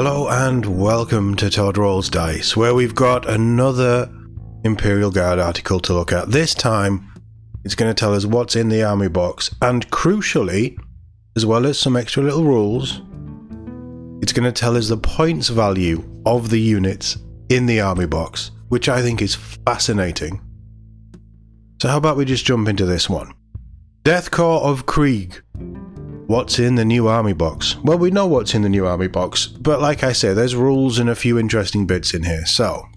Hello and welcome to Todd Rolls Dice, where we've got another Imperial Guard article to look at. This time, it's going to tell us what's in the army box, and crucially, as well as some extra little rules, it's going to tell us the points value of the units in the army box, which I think is fascinating. So how about we just jump into this one? Death Korps of Krieg. What's in the new army box? Well, we know what's in the new army box, but like I say, there's rules and a few interesting bits in here. So,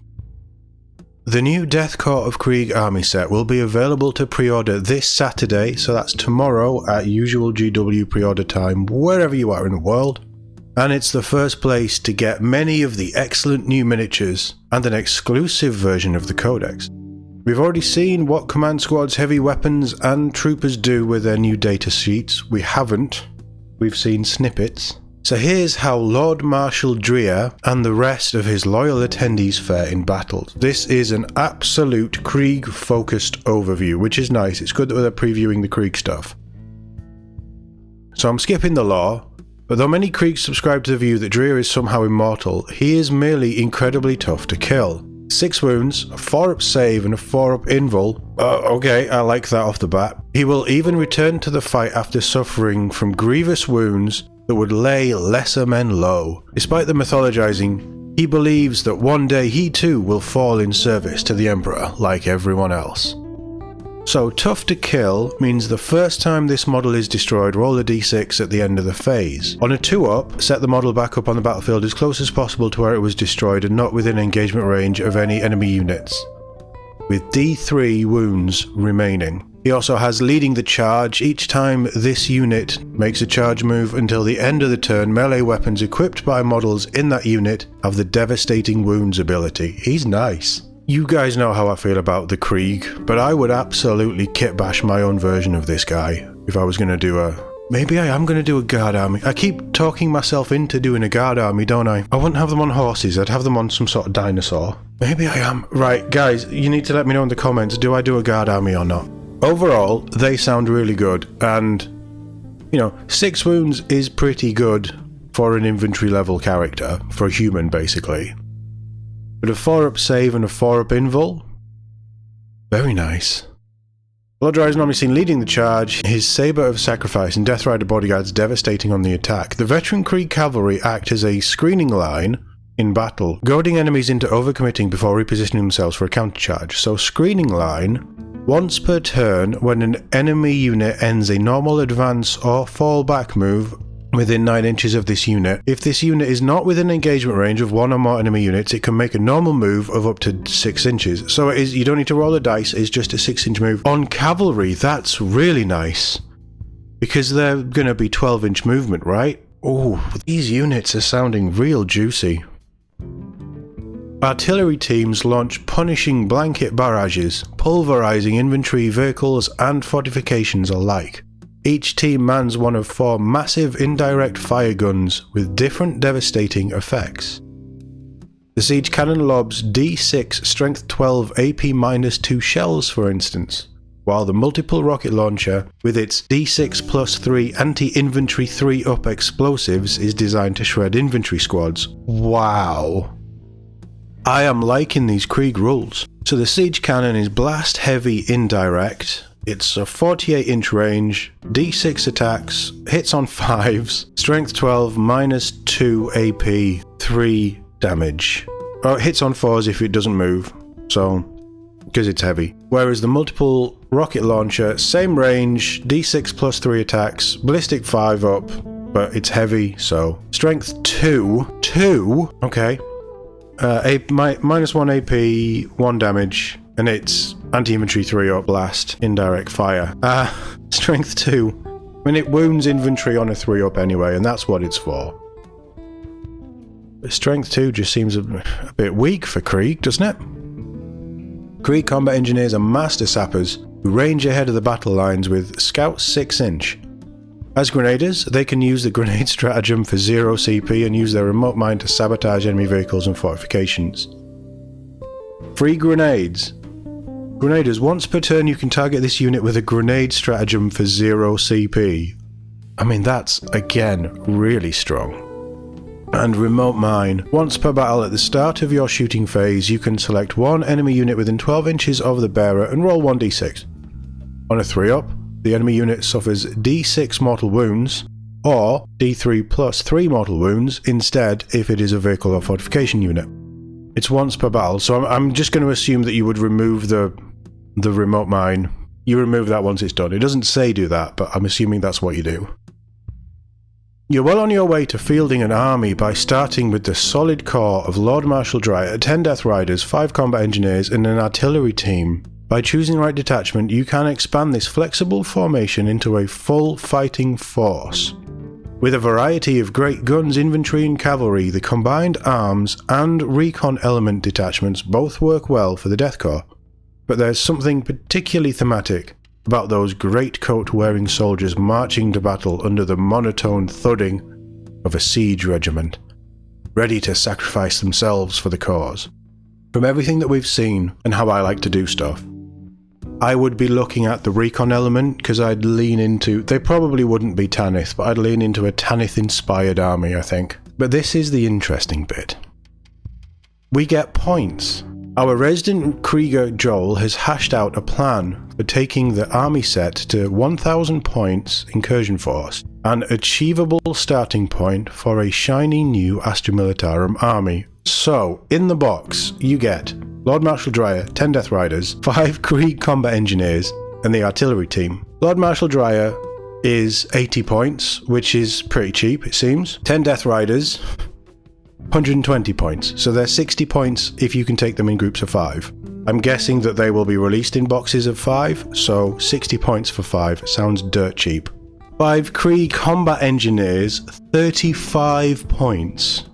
the new Death Korps of Krieg army set will be available to pre-order this Saturday, so that's tomorrow at usual GW pre-order time, wherever you are in the world. And it's the first place to get many of the excellent new miniatures and an exclusive version of the Codex. We've already seen what Command Squad's heavy weapons and troopers do with their new data sheets. We haven't. We've seen snippets. So here's how Lord Marshal Dreer and the rest of his loyal attendees fare in battles. This is an absolute Krieg-focused overview, which is nice. It's good that they're previewing the Krieg stuff. So I'm skipping the lore, but though many Krieg subscribe to the view that Dreer is somehow immortal, he is merely incredibly tough to kill. 6 wounds, a 4-up save and a 4-up invul. Okay, I like that off the bat. He will even return to the fight after suffering from grievous wounds that would lay lesser men low. Despite the mythologizing, he believes that one day he too will fall in service to the Emperor like everyone else. So tough to kill means the first time this model is destroyed, roll a d6 at the end of the phase. On a 2-up, set the model back up on the battlefield as close as possible to where it was destroyed and not within engagement range of any enemy units, with d3 wounds remaining. He also has leading the charge. Each time this unit makes a charge move until the end of the turn, melee weapons equipped by models in that unit have the devastating wounds ability. He's nice. You guys know how I feel about the Krieg, but I would absolutely kit bash my own version of this guy if I was going to do a... Maybe I am going to do a guard army. I keep talking myself into doing a guard army, don't I? I wouldn't have them on horses, I'd have them on some sort of dinosaur. Maybe I am. Right, guys, you need to let me know in the comments, do I do a guard army or not? Overall, they sound really good, and, you know, 6 wounds is pretty good for an infantry level character, for a human basically. But a 4-up save and a 4-up invul? Very nice. Lord Dreer is normally seen leading the charge, his Sabre of Sacrifice and Death Rider bodyguards devastating on the attack. The veteran Krieg cavalry act as a screening line in battle, goading enemies into overcommitting before repositioning themselves for a countercharge. So screening line, once per turn when an enemy unit ends a normal advance or fallback move within 9 inches of this unit. If this unit is not within engagement range of 1 or more enemy units, it can make a normal move of up to 6 inches. So it is, you don't need to roll a dice, it's just a 6-inch move. On cavalry, that's really nice, because they're going to be 12-inch movement, right? Oh, these units are sounding real juicy. Artillery teams launch punishing blanket barrages, pulverizing infantry, vehicles and fortifications alike. Each team mans one of 4 massive indirect fire guns with different devastating effects. The siege cannon lobs D6 strength 12 AP-2 shells, for instance, while the multiple rocket launcher with its D6 plus 3 anti-infantry 3-up explosives is designed to shred infantry squads. Wow. I am liking these Krieg rules. So the siege cannon is blast heavy indirect. It's a 48-inch range, D6 attacks, hits on 5s, strength 12, -2 AP, 3 damage. Oh, it hits on 4s if it doesn't move, so, because it's heavy. Whereas the multiple rocket launcher, same range, D6 plus 3 attacks, ballistic 5 up, but it's heavy, so. Strength 2, okay. -1 AP, 1 damage. And it's anti-infantry 3-up blast, indirect fire. Strength 2. I mean, it wounds infantry on a 3-up anyway, and that's what it's for. But strength 2 just seems a bit weak for Krieg, doesn't it? Krieg combat engineers are master sappers who range ahead of the battle lines with Scout 6-inch. As grenadiers, they can use the grenade stratagem for 0 CP and use their remote mine to sabotage enemy vehicles and fortifications. Free grenades. Grenadiers, once per turn you can target this unit with a grenade stratagem for 0 CP. I mean, that's, again, really strong. and remote mine. Once per battle at the start of your shooting phase, you can select one enemy unit within 12 inches of the bearer and roll 1d6. On a 3-up, the enemy unit suffers d6 mortal wounds, or d3 plus 3 mortal wounds instead if it is a vehicle or fortification unit. It's once per battle, so I'm just going to assume that you would remove the remote mine. You remove that once it's done. It doesn't say do that, but I'm assuming that's what you do. You're well on your way to fielding an army by starting with the solid core of Lord Marshal Dreyer, 10 Death Riders, 5 combat engineers, and an artillery team. By choosing the right detachment, you can expand this flexible formation into a full fighting force. With a variety of great guns, infantry and cavalry, the combined arms and recon element detachments both work well for the Death Korps. But there's something particularly thematic about those greatcoat-wearing soldiers marching to battle under the monotone thudding of a siege regiment, ready to sacrifice themselves for the cause. From everything that we've seen and how I like to do stuff, I would be looking at the recon element because I'd lean into... They probably wouldn't be Tanith, but I'd lean into a Tanith-inspired army, I think. But this is the interesting bit. We get points. Our resident Krieger Joel has hashed out a plan for taking the army set to 1000 points incursion force, an achievable starting point for a shiny new Astra Militarum army. So, in the box, you get Lord Marshal Dreyer, 10 Death Riders, 5 Krieg combat engineers, and the artillery team. Lord Marshal Dreyer is 80 points, which is pretty cheap, it seems. 10 Death Riders, 120 points, so they're 60 points if you can take them in groups of 5. I'm guessing that they will be released in boxes of 5, so 60 points for 5 sounds dirt cheap. 5 Krieg combat engineers, 35 points.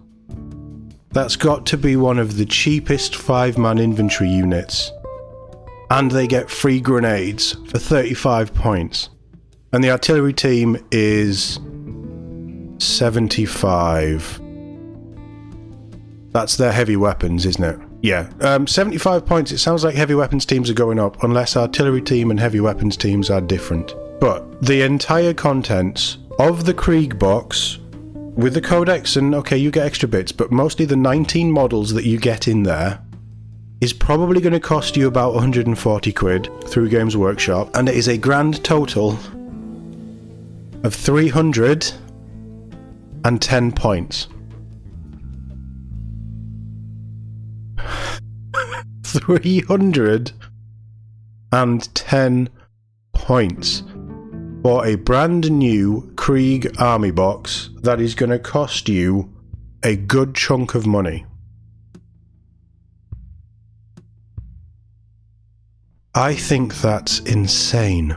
That's got to be one of the cheapest 5-man infantry units. And they get free grenades for 35 points. And the artillery team is 75. That's their heavy weapons, isn't it? Yeah. 75 points. It sounds like heavy weapons teams are going up, unless artillery team and heavy weapons teams are different. But the entire contents of the Krieg box, with the codex, and okay, you get extra bits, but mostly the 19 models that you get in there, is probably going to cost you about 140 quid through Games Workshop, and it is a grand total of 310 points. 310 points for a brand new Krieg army box that is going to cost you a good chunk of money. I think that's insane.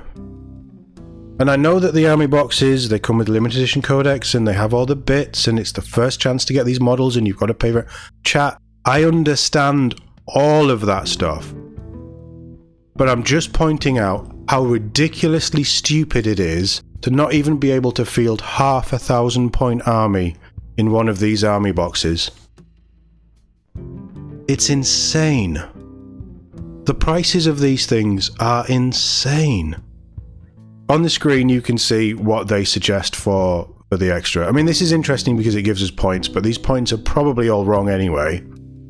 And I know that the army boxes, they come with limited edition codex and they have all the bits and it's the first chance to get these models and you've got to pay for it. Chat, I understand all of that stuff. But I'm just pointing out how ridiculously stupid it is to not even be able to field half a 1,000-point army in one of these army boxes. It's insane. The prices of these things are insane. On the screen you can see what they suggest for the extra. I mean, this is interesting because it gives us points, but these points are probably all wrong anyway,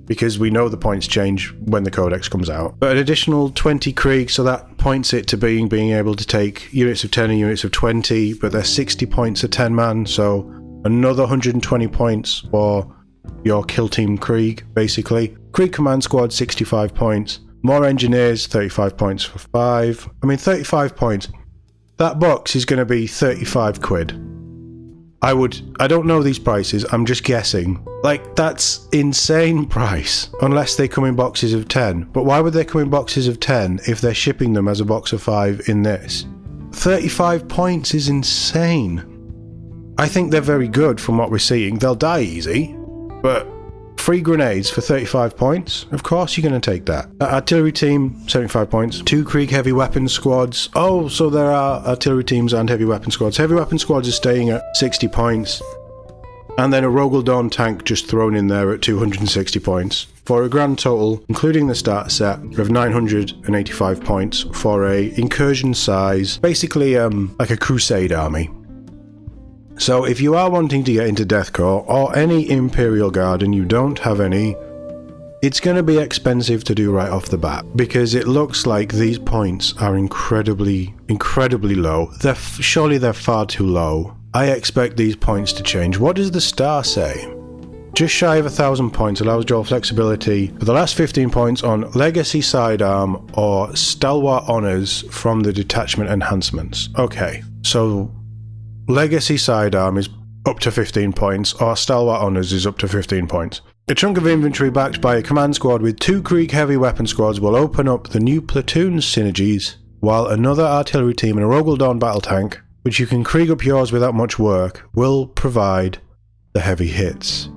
because we know the points change when the codex comes out. But an additional 20 Krieg, so that points it to being able to take units of 10 and units of 20, but they're 60 points a 10-man, so another 120 points for your kill team Krieg, basically. Krieg command squad, 65 points. More engineers, 35 points for 5. I mean, 35 points. That box is going to be 35 quid. I don't know these prices, I'm just guessing. Like, that's insane price, unless they come in boxes of 10. But why would they come in boxes of 10 if they're shipping them as a box of 5 in this? 35 points is insane. I think they're very good from what we're seeing. They'll die easy, but free grenades for 35 points? Of course you're going to take that. Artillery team, 75 points. 2 Krieg heavy weapons squads. Oh, so there are artillery teams and heavy weapon squads. Heavy weapon squads are staying at 60 points. And then a Rogel tank just thrown in there at 260 points. For a grand total, including the starter set, of 985 points for a incursion size, basically like a crusade army. So if you are wanting to get into Death Korps or any Imperial Guard and you don't have any, it's going to be expensive to do right off the bat, because it looks like these points are incredibly low. Surely they're far too low. I expect these points to change. What does the star say? Just shy of 1,000 points allows dual flexibility for the last 15 points on Legacy Sidearm or Stalwart Honours from the detachment enhancements. Okay, so Legacy Sidearm is up to 15 points, or Stalwart Honours is up to 15 points. A chunk of inventory backed by a command squad with 2 Krieg heavy weapon squads will open up the new platoon synergies, while another artillery team and a Rogel Dawn battle tank, which you can Krieg up yours without much work, will provide the heavy hits.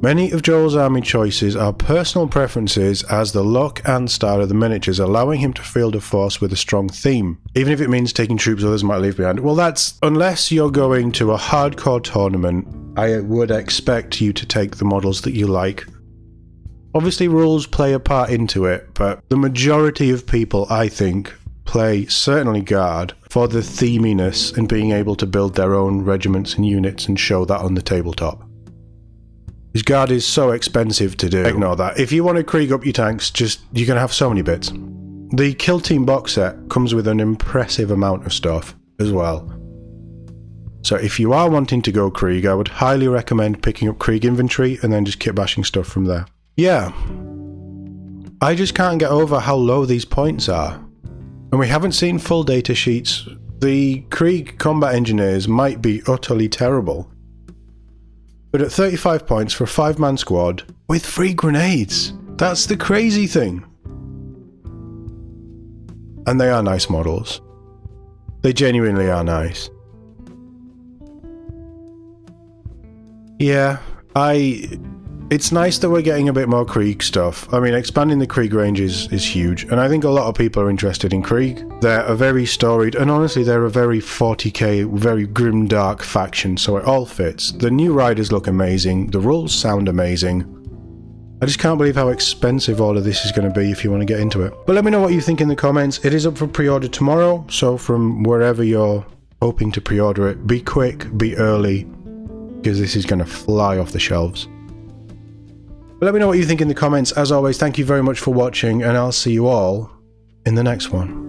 Many of Joel's army choices are personal preferences, as the look and style of the miniatures, allowing him to field a force with a strong theme, even if it means taking troops others might leave behind. Well, that's unless you're going to a hardcore tournament, I would expect you to take the models that you like. Obviously rules play a part into it, but the majority of people, I think, play certainly Guard for the theminess and being able to build their own regiments and units and show that on the tabletop. His Guard is so expensive to do. Ignore that. If you want to Krieg up your tanks, you're going to have so many bits. The Kill Team box set comes with an impressive amount of stuff as well. So if you are wanting to go Krieg, I would highly recommend picking up Krieg inventory and then just kit bashing stuff from there. Yeah. I just can't get over how low these points are. And we haven't seen full data sheets. The Krieg combat engineers might be utterly terrible. But at 35 points for a 5-man squad with free grenades, that's the crazy thing. And they are nice models. They genuinely are nice. Yeah, it's nice that we're getting a bit more Krieg stuff. I mean, expanding the Krieg range is huge, and I think a lot of people are interested in Krieg. They're a very storied, and honestly, they're a very 40k, very grimdark faction, so it all fits. The new riders look amazing, the rules sound amazing. I just can't believe how expensive all of this is going to be if you want to get into it. But let me know what you think in the comments. It is up for pre-order tomorrow, so from wherever you're hoping to pre-order it, be quick, be early, because this is going to fly off the shelves. But let me know what you think in the comments. As always, thank you very much for watching, and I'll see you all in the next one.